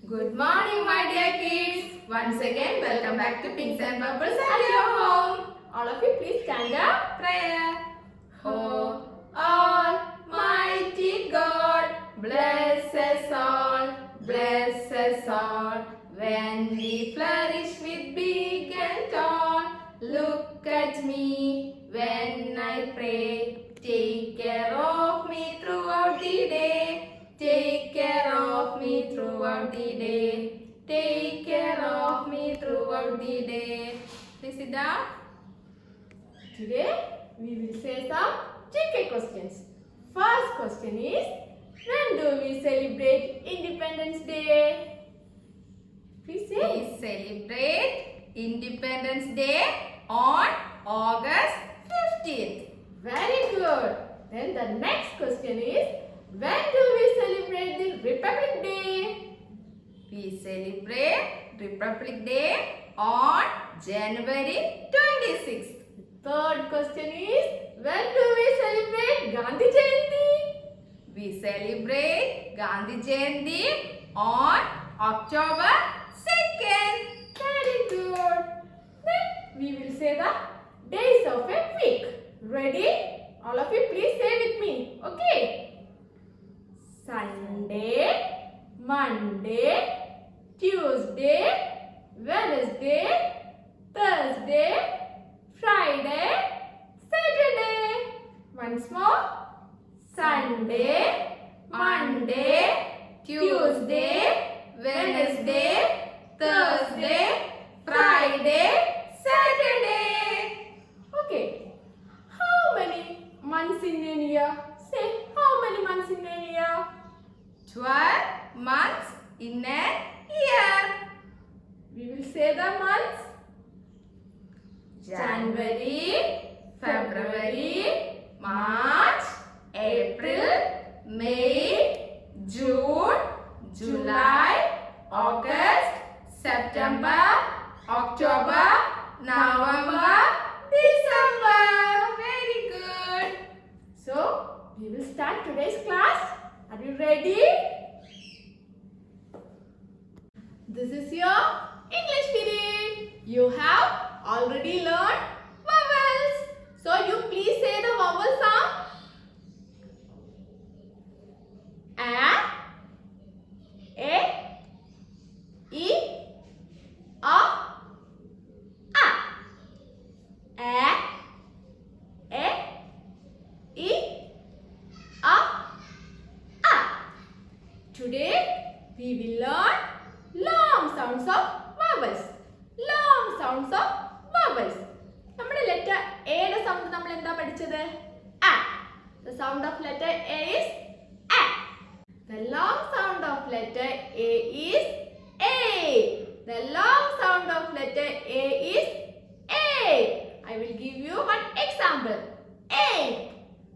Good morning, my dear kids. Once again, welcome back to Pinks and Purples at your home. All of you please stand up. Prayer. Oh, Almighty God, bless us all, bless us all. When we flourish with big and tall, look at me when I pray. Take care of me throughout the day. Take care of me throughout the day. Take care of me throughout the day. Please sit down. Today we will say some GK questions. First question is, when do we celebrate Independence Day? Please say. We celebrate Independence Day on August 15th. Very good. Then the next question is, when do we celebrate the Republic Day? We celebrate Republic Day on January 26th. Third question is, when do we celebrate Gandhi Jayanti? We celebrate Gandhi Jayanti on October 2nd. Very good. Then we will say the days of a week. Ready? All of you please say with me. Okay. Sunday, Monday, Tuesday, Wednesday, Thursday, Friday, Saturday. Once more. Sunday, Monday, Tuesday, Wednesday, Thursday, Friday, Saturday. Okay. How many months in a year? Say, how many months in a year? 12 months in a year. We will say the months. January, February, March, April, May, June, July, August, September, October, November, December. Very good. So, we will start today's class. Are you ready? This is your English period. You have already learned vowels. So, you please say the vowel sound. A, E, A, E, A. Today we will learn long sounds of vowels. Long sounds of vowels. നമ്മുടെ letter A യുടെ sound നമ്മൾ എന്താ പഠിച്ചത്? A. The sound of letter A is A. The long sound of letter A is A. The long sound of letter A is A. I will give you one example. Ape.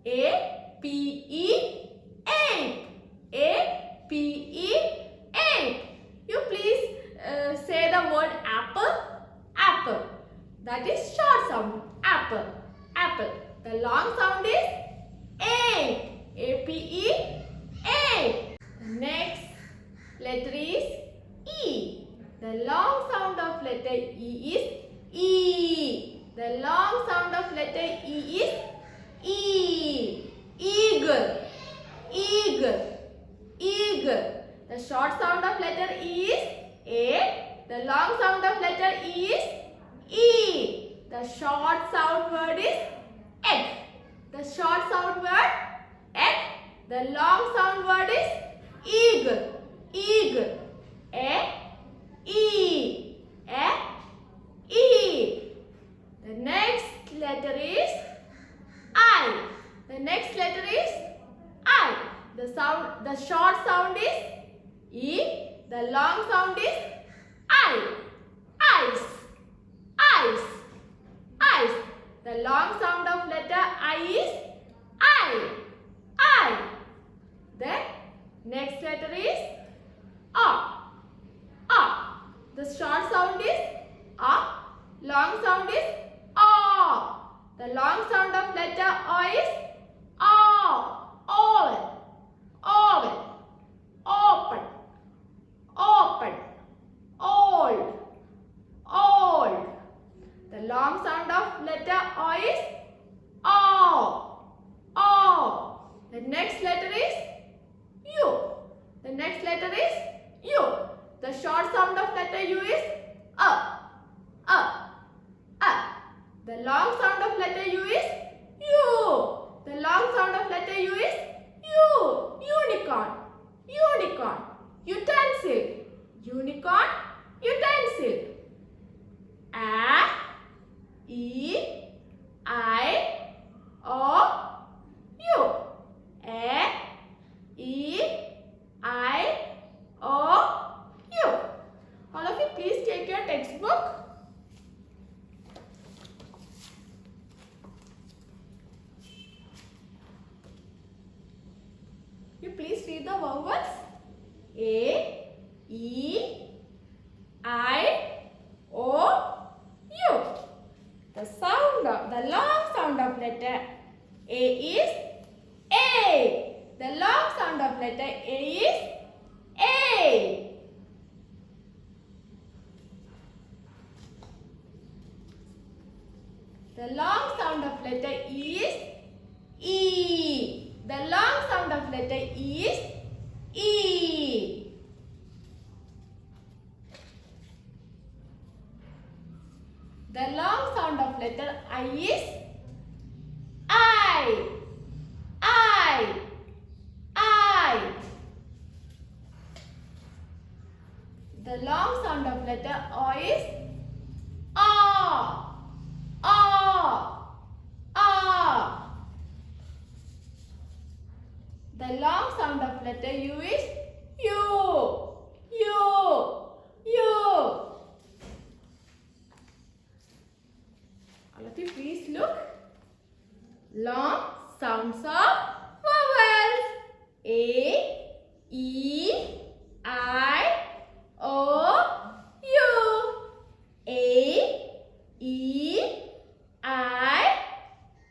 A-P-E, ape. A-P-E, ape. You please say the word apple. Apple. That is short sound. Apple. Apple. The long sound is A. A-P-E, ape. The next letter is E. The long sound of letter E is E. The long sound of letter E is E. Eagle. Eagle. Eagle. The short sound of letter E is A. The long sound of letter E is E. The short sound word is egg. The short sound word egg. The long sound word is eagle. Eagle. A. E. A. E. The next letter is I. The next letter is I. The short sound is E. The long sound is I. Ice. Ice. Ice. The long sound of letter I is I. I. Then next letter is A. A. The short sound is A. Long sound is A. The long sound of letter O is O. Oval. Oval. Open. Open. letter U is A. A. A. The long sound of letter U is U. The long sound of letter U is U. Unicorn. Unicorn. Utensil. Unicorn. Utensil. A. E. I. O. U. A. E. I. O. U. All of you, please take your textbook. You please read the vowels. A, E, I, O, U. The long sound of letter A is A. The long sound of letter A is A. The long sound of letter E is E. The long sound of letter E is E. The long sound of letter I is I. I. I. The long sound of letter O is O. O. O. The long sound of letter U is U. U. U. All of you, please look. Long sounds of vowels. A, E, I, O, U. A, E, I,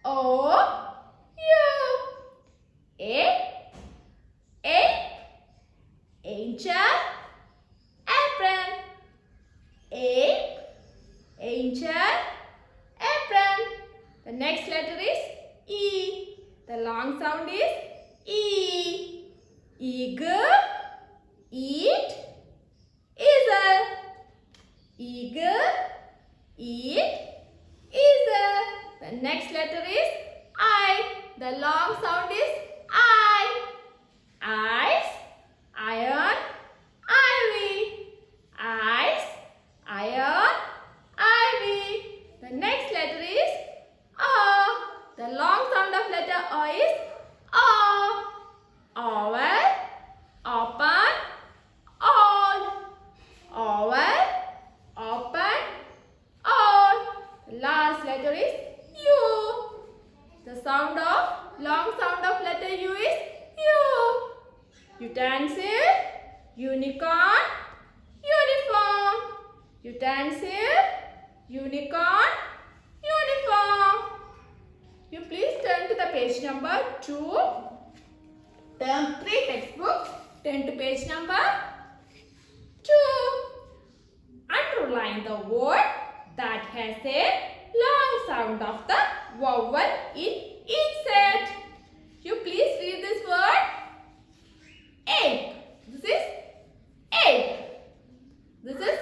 O, U. A, angel, apron. A, angel, apron. The next letter is E. The long sound is E. Eagle, eat, easel. Eagle, eat, easel. The next letter is I. The long sound is I. Ice, iron, ivy. Ice, iron, ivy. The next letter is O. The long sound of letter O is O. Oval, open, all. Oval, open, all. The last letter is U. The long sound of letter U is U. Utensil, unicorn, uniform. Utensil, unicorn, uniform. You please turn to the page number 2. Term 3 textbook. Turn to page number 2. Underline the word that has a long sound of the vowel in each set. You please read this word. Egg. This is egg. This is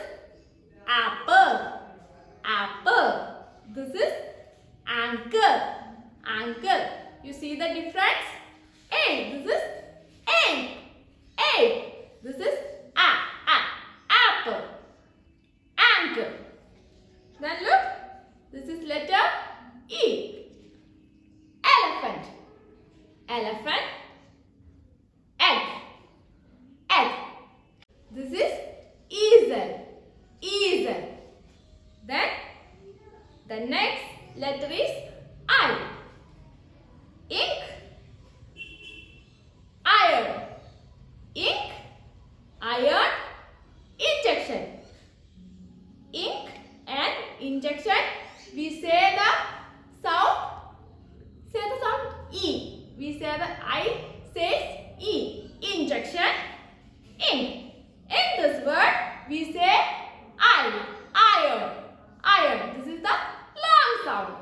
apple. Apple. This is ankle. Ankle. You see the difference? Egg. This is egg. Egg. This is apple. Ankle. Then look. This is letter E. Elephant. Elephant. Egg. Egg. This is easel. Easel. Then the next letter is I. Ink. Iron. Ink. Iron. Injection. Ink and injection. We say the sound. Say the sound E. We say the I says E. Injection. Ink. In this word, we say I. Iron. Iron. This is the long sound.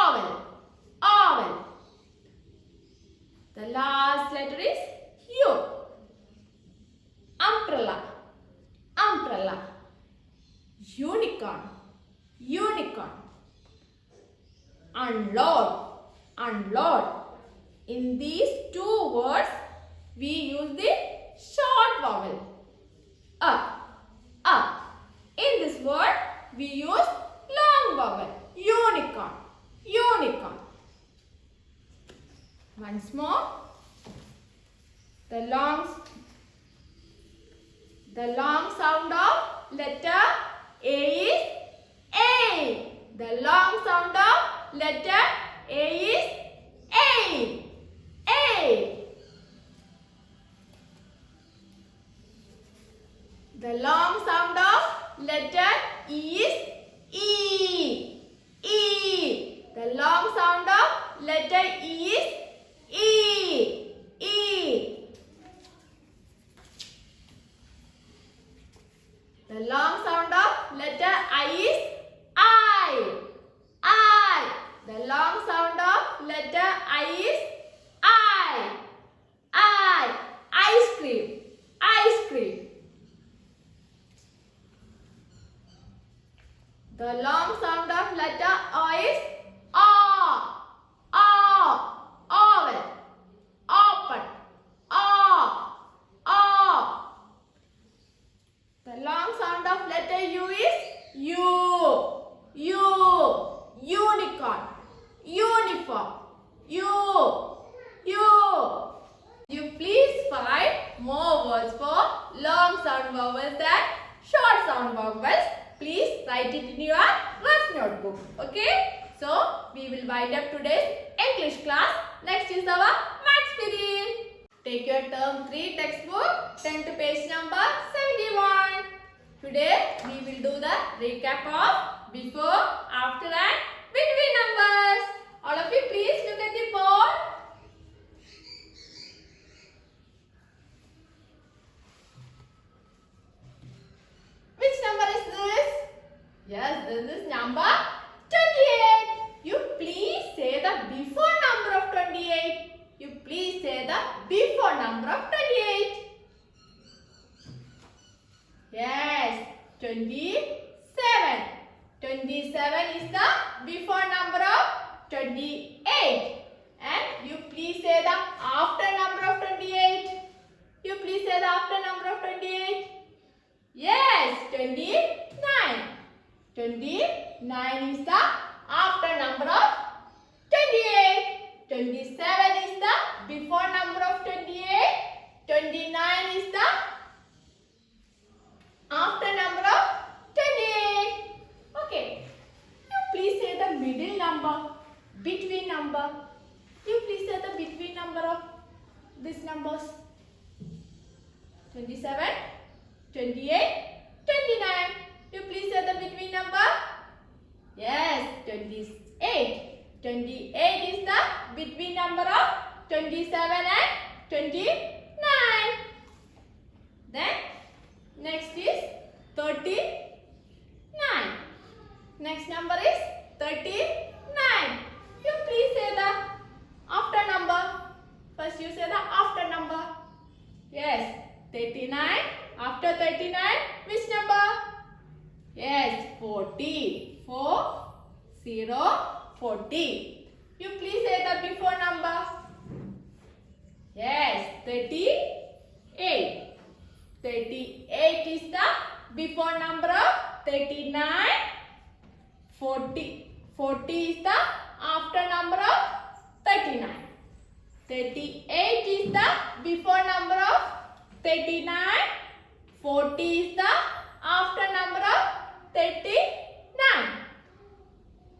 owl, owl. The last letter is U. Umbrella, umbrella. Unicorn, unicorn. Unload, unload. In these two words, we use the short vowel. A. In this word, we use long vowel. Unicorn, unicorn. Once more. The long sound of letter A is A. The long sound of letter A is A. A. The long sound of letter E is E. E. The long sound of letter E is E. E. The long sound of letter I is I. I. The long sound of letter I is I. I. Ice cream. Ice cream. The long sound of letter O is O. O. Owl. Open. O. O. The long sound of letter U is U. U. Unicorn. Uniform. U. U. You please find more words for long sound vowels and short sound vowels. Please write it in your rough notebook. Okay? So, we will wind up today's English class. Next is our maths period. Take your term 3 textbook, turn to page number 71. Today, we will do the recap of before, after and between numbers. All of you please look at the board. Which number is this? Yes, this is number 28. You please say the before number of 28. You please say the before number of 28. Yes, 27. 27 is the before number of 28. And you please say the after number of 28. You please say the after number of 28. Yes, 29. 29 is the after number of 28. 27 is the before number of 28. 29 is the after number of 28. Okay. You please say the middle number, between number. You please say the between number of these numbers. 27, 28, 29. You please say the between number. Yes, 28. 28 is the between number of 27 and 29. Then next is 39. Next number is 39. You please say the after number. First you say the after number. Yes, 39. After 39, which number? Yes, 40. 40. 40. You please say the before number. Yes, 38. 38 is the before number of 39. 40. 40 is the after number of 39. 38 is the before number of 39. 40 is the after number of 39.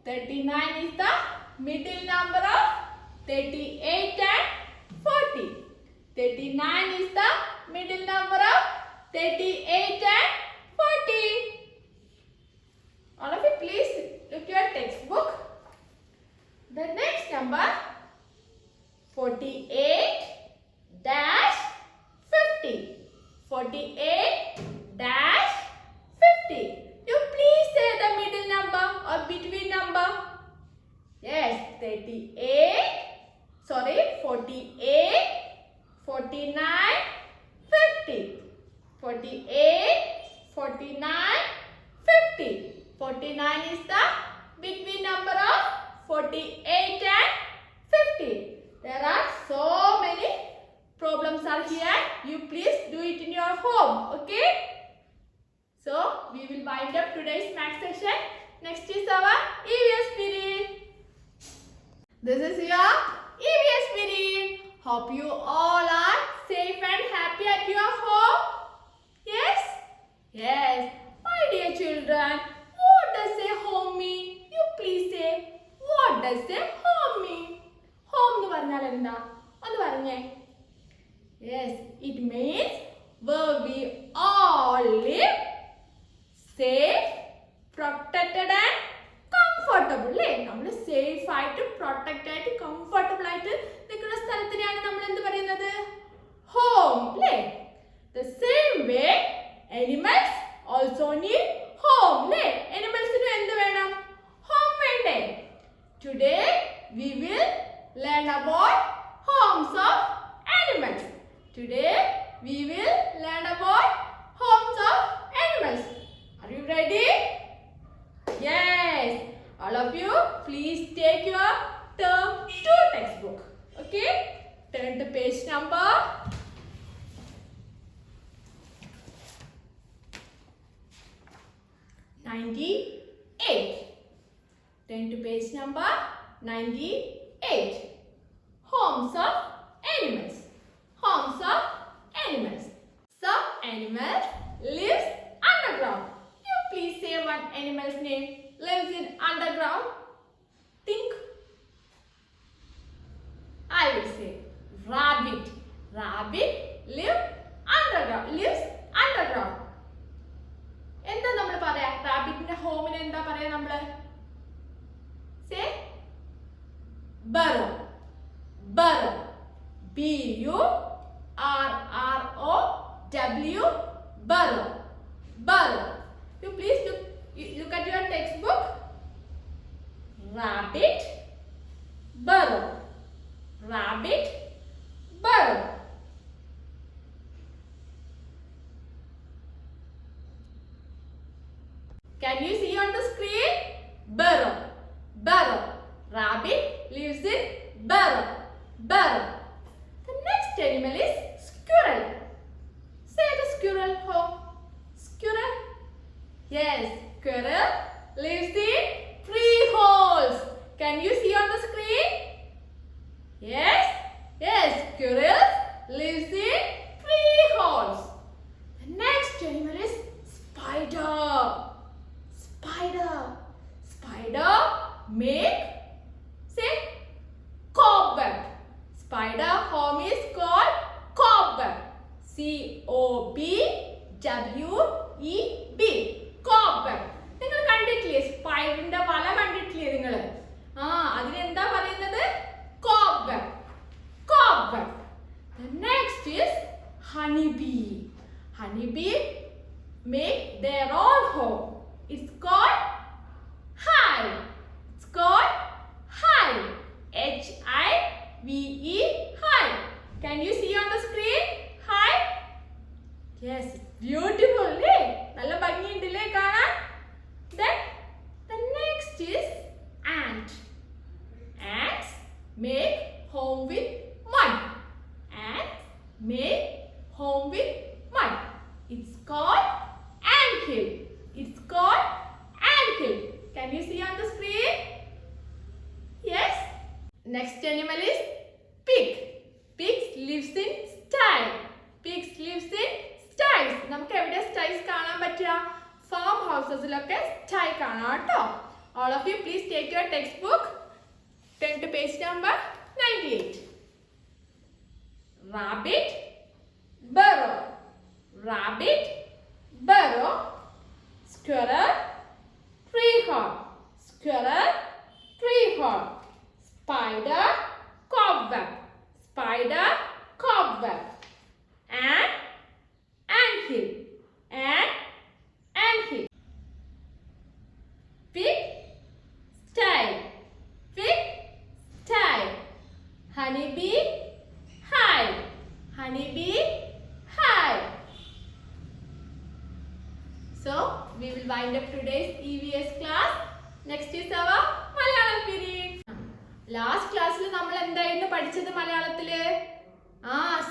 39 is the middle number of 38 and 40. 39 is the middle number of 38 and 40. All of you please look your textbook. The next number 48 dash 50. 48 dash 50. You please say the middle number or between number. Yes, 38, sorry, 48, 49, 50. 48, 49, 50. 49 is the between number of 48 and 50. There are so many problems are here. You please do it in your home. Okay? So we will wind up today's math session. Next is our EVS period. This is your EVS period. Hope you all are safe and happy at your home. Yes? Yes. My dear children, what does a home mean? You please say, what does a home mean? Home nu parnal endha? Onu parnye. Yes, it means where we all live, safe, protected and comfortable. അല്ലേ നമ്മൾ safe ആയിട്ട് protect ആയിട്ട് comfortable ആയിട്ട് നിൽക്കുന്ന സ്ഥലത്തിനെയാണ് നമ്മൾ എന്ത് പറയുന്നത്? Home. അല്ലേ? The same way animals also need home. അല്ലേ? Animalsന് എന്ത് വേണം? Home വേണ്ടേ? Today we will learn about homes of animals. Today we will learn about homes of animals. Are you ready? Yes. All of you, please take your term 2 textbook. Okay? Turn to page number 98. Turn to page number 98. Homes of animals. Homes of animals. Some animals lives underground. You please say one animal's name lives in underground. Think. I will say rabbit. Rabbit lives underground. എന്താ നമ്മൾ പറയാ? റാബിറ്റിന്റെ ഹോമിന് എന്താ പറയാ നമ്മള്? Say burrow. Burrow. B-U-R-R-O-W. Burrow. Burrow. You please look at your textbook. Rabbit. Burrow. Rabbit. Burrow. Can you see on the screen? Burrow. Burrow. Rabbit lives in burrow. Burrow. The next animal is squirrel. Say the squirrel home. Squirrel. Yes, squirrel lives in tree holes. Can you see on the screen? Yes. Yes, squirrel lives in tree holes. The next animal is spider. Spider. Spider make, say, cobweb. Spider home is called cobweb. C-O-B-W-E-B. Cobweb. നിങ്ങൾ കണ്ടിട്ടില്ലേ സ്പൈഡറിന്റെ വല കണ്ടിട്ടില്ലേ നിങ്ങൾ? അതിനെന്താ പറയുന്നത്? Cobweb. Cobweb. The next is honeybee. Honeybee make their own home. It's called hive. It's called hive. H-I-V-E, hive. Can you see on the screen? Hive? Yes, beautiful. നല്ല ഭംഗിയുണ്ടല്ലേ കാണാൻ? Then the next is ant. Ants make home with mud. Ants make home with mud. It's called anthill. It's called anthill. Can you see on the screen? Yes. Next animal is pig. Pigs lives in sty. Pigs lives in styes. നമുക്ക് എവിടെ styes കാണാൻ പറ്റുക? Farm houses-ലൊക്കെ stye കാണാം കേട്ടോ. All of you please take your textbook. Turn to page number 98. Rabbit, burrow. Rabbit, burrow. Squirrel, tree hole. Squirrel, tree hole. Spider, cobweb. Spider, cobweb. Anthill. Anthill. Pig, sty. Pig, Honeybee, hi. Honeybee, hi. So, we will wind up today's EVS class. Next is our Malayalam period. Last class നമ്മൾ എന്തായിരുന്നു പഠിച്ചത് മലയാളത്തില്?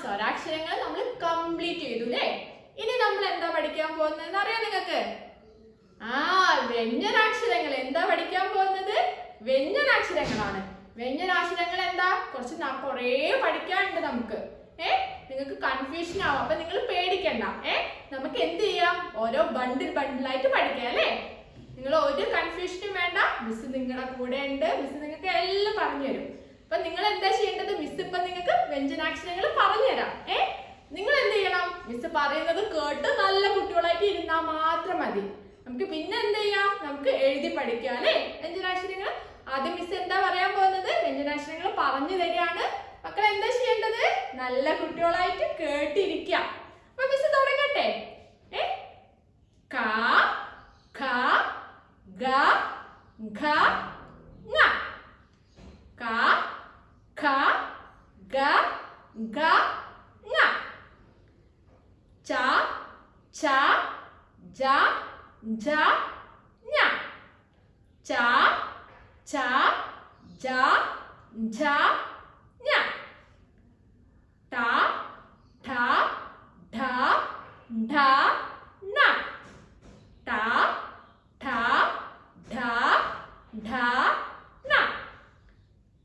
സ്വരാക്ഷരങ്ങൾ നമ്മൾ complete ചെയ്തു അല്ലേ? ഇനി നമ്മൾ എന്താ പഠിക്കാൻ പോകുന്നത് അറിയാം നിങ്ങൾക്ക്? വ്യഞ്ജനാക്ഷരങ്ങൾ. എന്താ പഠിക്കാൻ പോകുന്നത്? വ്യഞ്ജനാക്ഷരങ്ങളാണ്. വ്യഞ്ജനാക്ഷരങ്ങൾ എന്താ? കുറേ പഠിക്കാനുണ്ട് നമുക്ക്. നിങ്ങൾക്ക് കൺഫ്യൂഷൻ ആവും. അപ്പൊ നിങ്ങൾ പേടിക്കണ്ട. നമുക്ക് എന്ത് ചെയ്യാം? ഓരോ ബണ്ടിലായിട്ട് പഠിക്കാം അല്ലേ? നിങ്ങൾ ഒരു കൺഫ്യൂഷനും വേണ്ട. മിസ് നിങ്ങളുടെ കൂടെ ഉണ്ട്. മിസ് നിങ്ങൾക്ക് എല്ലാം പറഞ്ഞു തരും. അപ്പൊ നിങ്ങൾ എന്താ ചെയ്യേണ്ടത്? മിസ് ഇപ്പൊ നിങ്ങൾക്ക് വ്യഞ്ജനാക്ഷരങ്ങൾ പറഞ്ഞു തരാം. നിങ്ങൾ എന്ത് ചെയ്യണം? മിസ് പറയുന്നത് കേട്ട് നല്ല കുട്ടികളായിട്ട് ഇരുന്നാൽ മാത്രം മതി. നമുക്ക് പിന്നെ എന്ത് ചെയ്യാം? നമുക്ക് എഴുതി പഠിക്കാം അല്ലേ വ്യഞ്ജനാക്ഷരങ്ങൾ. ആദ്യം മിസ് എന്താ പറയാൻ പോകുന്നത്? വ്യഞ്ജനാക്ഷരങ്ങൾ പറഞ്ഞു തരികയാണ്. മക്കൾ എന്താ ചെയ്യേണ്ടത്? നല്ല കുട്ടികളായിട്ട് കേട്ടിരിക്കുക. അപ്പൊ മിസ് തുടങ്ങട്ടെ. ക ഖ ഗ ഘ ങ. ക ഖ ഗ ഘ ങ. ച ഛ ജ ഝ ഞ. ച ഛ ജ ഝ ഞ. ട ഠ ഢ ഢ ണ. ട ഠ ഢ ഢ ണ.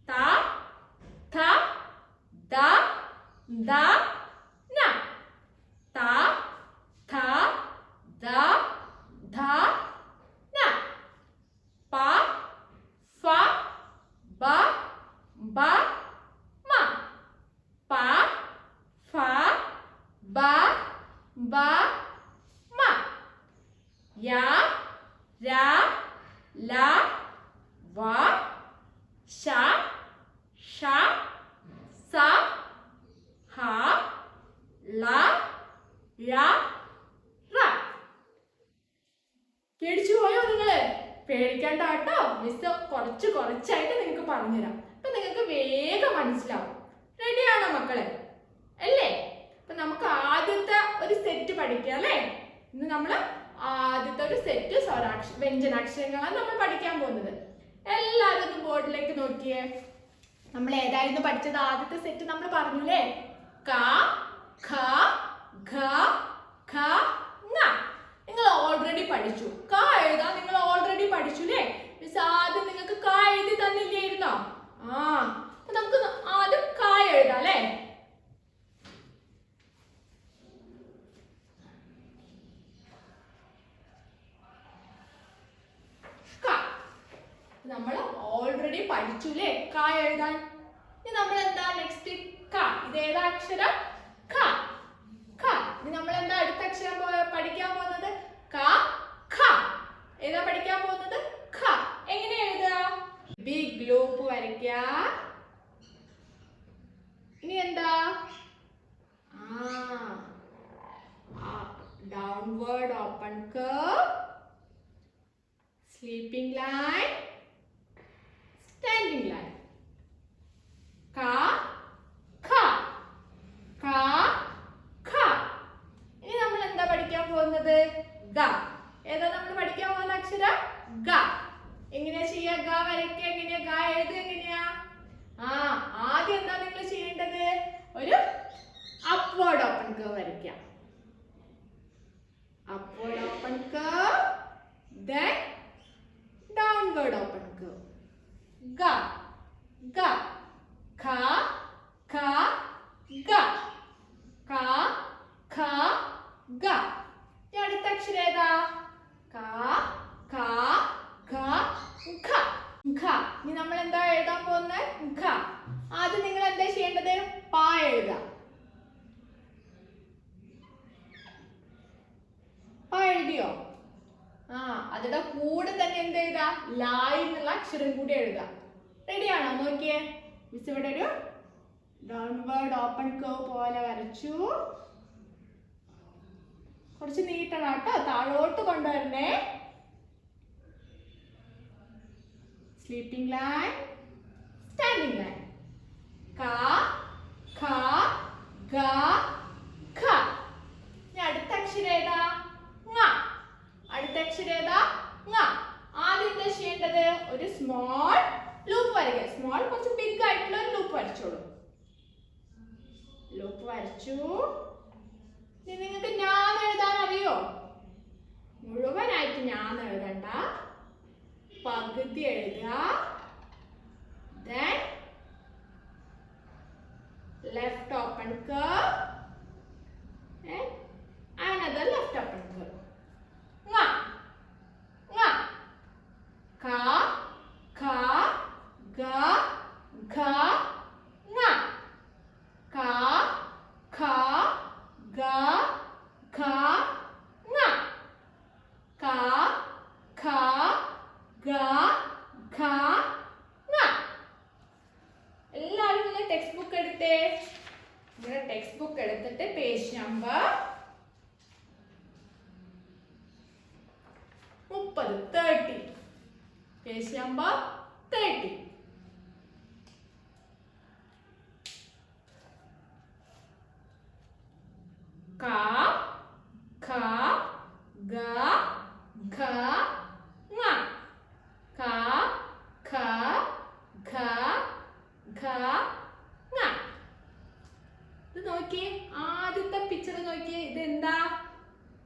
ത ഥ ദ ധ ന. ത ഥ ദ ധ ന. പ ഫ ബ ഭ മ. പ ഫ ബ ഭ മ. യ ര ല വ ശ ഷ സ ഹ ള ഴ റ. പേടിച്ചു പോയോ നിങ്ങള്? പേടിക്കണ്ട കേട്ടോ. മിസ് കുറച്ചായിട്ട് നിങ്ങൾക്ക് പറഞ്ഞുതരാം. അപ്പൊ നിങ്ങൾക്ക് വേഗം മനസ്സിലാവും. റെഡിയാണോ മക്കളെ? അല്ലേ? അപ്പൊ നമുക്ക് ആദ്യത്തെ ഒരു സെറ്റ് പഠിക്കാം അല്ലേ? ഇന്ന് നമ്മൾ ആദ്യത്തെ ഒരു സെറ്റ് വ്യഞ്ജനാക്ഷരങ്ങളാണ് നമ്മൾ പഠിക്കാൻ പോകുന്നത്. എല്ലാവരും ഒന്ന് ബോർഡിലേക്ക് നോക്കിയേ. നമ്മൾ ഏതായിരുന്നു പഠിച്ചത്? ആദ്യത്തെ സെറ്റ് നമ്മൾ പറഞ്ഞുല്ലേ? ക ഖ ഘ ഘ ങ. നിങ്ങൾ ഓൾറെഡി പഠിച്ചു. ക എഴുതാൻ നിങ്ങൾ ഓൾറെഡി പഠിച്ചു അല്ലേ? മിസ് ആദ്യം നിങ്ങൾക്ക് ക എഴുതി തന്നില്ലായിരുന്നോ? അപ്പൊ നമുക്ക് ആദ്യം ക എഴുതാം അല്ലേ? നമ്മൾ ഓൾറെഡി പഠിച്ചു അല്ലേ ക എഴുതാൻ. ഇനി നമ്മൾ എന്താ നെക്സ്റ്റ്? ക. ഇത് ഏതാ അക്ഷരം? ഖ. ഖ. ഇനി നമ്മൾ എന്താ അടുത്ത അക്ഷരം പഠിക്കാൻ പോകുന്നത്? ക ഖ. ഏതാ പഠിക്കാൻ പോകുന്നത്? ഖ. എങ്ങനെ എഴുതുക? ബിഗ് ലൂപ്പ് വരയ്ക്കുക. ഇനി എന്താ? Downward open curve, sleeping line, standing line. Ka kha ka kha. ഇനി നമ്മൾ എന്താ പഠിക്കാൻ പോകുന്നത്? ഗ. ഏതാ നമ്മൾ പഠിക്കാൻ പോകുന്ന അക്ഷരം? ഗ. എങ്ങനെയാ ചെയ്യാ? ഗ വരയ്ക്കുക. എങ്ങനെയാ ഗ എഴുതുക? എങ്ങനെയാ? ആദ്യം എന്താ നിങ്ങൾ ചെയ്യേണ്ടത്? ഒരു അപ്വേർഡ് ഓപ്പൺ കർവ് വരയ്ക്കുക. Upward open curve, then downward open curve. Ga ga kha kha ga ka kha ga. അടുത്ത അക്ഷരം ഏതാ? ka kha ga kha kha. ഇനി നമ്മൾ എന്താ എഴുതാൻ പോകുന്നത്? ഖ. ആദ്യം നിങ്ങൾ എന്താ ചെയ്യേണ്ടത്? പ എഴുതുക. പ എഴുതിയോ? അതിന്റെ കൂടെ തന്നെ എന്ത് എഴുതാ? ലായ് എന്നുള്ള അക്ഷരം കൂടി എഴുതാം. റെഡിയാണോ? നോക്കിയേ. മിസ് ഇവിടെ ഒരു ഡൗൺവേർഡ് ഓപ്പൺ കർവ് പോലെ വരച്ചു. കുറച്ച് നീട്ടണം കേട്ടോ. താഴോട്ട് കൊണ്ടുവരണേ. Sleeping line, standing line. ക പഠിച്ചു. ഇനി നിങ്ങൾക്ക് ഞാൻ എഴുതാൻ അറിയോ? മുഴുവനായിട്ട് ഞാൻ എഴുതണ്ട, പകുതി എഴുതുക. Then left open curve and another left open curve. Nga, nga, ka, ka, ga, ga, nga, ka, ka, ga, ga, nga, ka, ka, ga, ga, nga. എല്ലാവരും ഒന്ന് ടെക്സ്റ്റ് ബുക്ക് എടുത്തേ. നിങ്ങളുടെ ടെക്സ്റ്റ് ബുക്ക് എടുത്തിട്ട് പേജ് നമ്പർ 30 പേജ് നമ്പർ 30. ക ഖ ഗ ഘ ങ, ക ഖ ഘ ഘ ങ. ഇത് നോക്കിയേ, ആദ്യത്തെ പിക്ചർ നോക്കിയേ. ഇതെന്താ?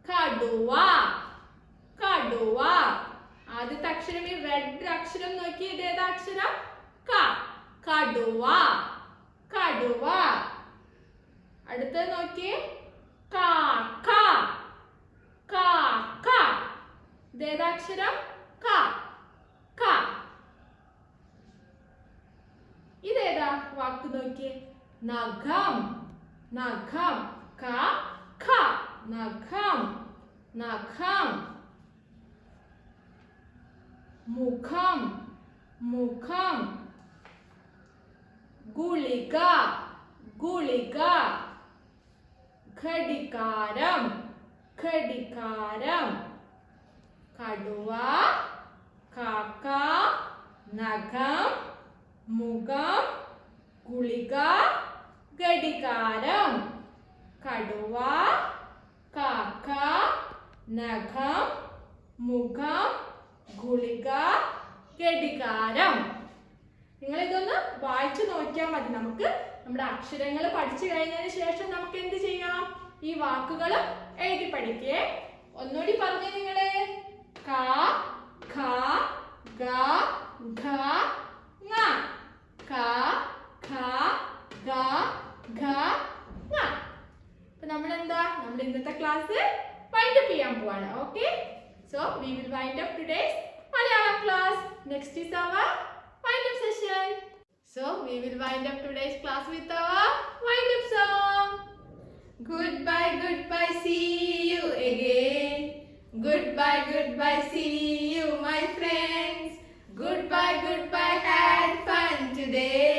കടുവ. കടുവ. ആദ്യത്തെ അക്ഷരം, ഈ റെഡ് അക്ഷരം നോക്കിയേ. ഇത് ഏതാ അക്ഷരം? ക. കടുവ. കടുവ. അടുത്തത് നോക്കിയേ. കാക്ക. കാക്ക. ഇത് ഏതാ അക്ഷരം? ക. ക. ഇതേതാ വാക്ക് നോക്കിയേ? നഖം. നഖം. ക ഖ. നഖം. നഖം. മുഖം. മുഖം. ഗുളിക. ഗുളിക. ഘടികാരം. ഘടികാരം. കടുവ, കാക്ക, നഖം, മുഖം, ഗുളിക, ഘടികാരം. കടുവ, കാക്ക, നഖം, മുഖം, ഗുളിക, ഘടികാരം. നിങ്ങൾ ഇതൊന്ന് വായിച്ചു നോക്കിയാൽ മതി. നമുക്ക് നമ്മുടെ അക്ഷരങ്ങൾ പഠിച്ചു കഴിഞ്ഞതിന് ശേഷം നമുക്ക് എന്ത് ചെയ്യാം? ഈ വാക്കുകൾ എഴുതി പഠിക്കേ. ഒന്നുകൂടി പറഞ്ഞേ നിങ്ങള്. ക ഖ ഗ ഘ ങ. ക ഖ ഗ ഘ ങ. അപ്പൊ നമ്മളെന്താ, നമ്മുടെ ഇന്നത്തെ ക്ലാസ് വൈൻഡ് അപ്പ് ചെയ്യാൻ പോവാണ്. Okay, so we will wind up today's Malayalam class. Next is our wind up session. So we will wind up today's class with our wind up song. Goodbye, goodbye, see you again. Goodbye, goodbye, see you, my friends. Goodbye, goodbye, had fun today.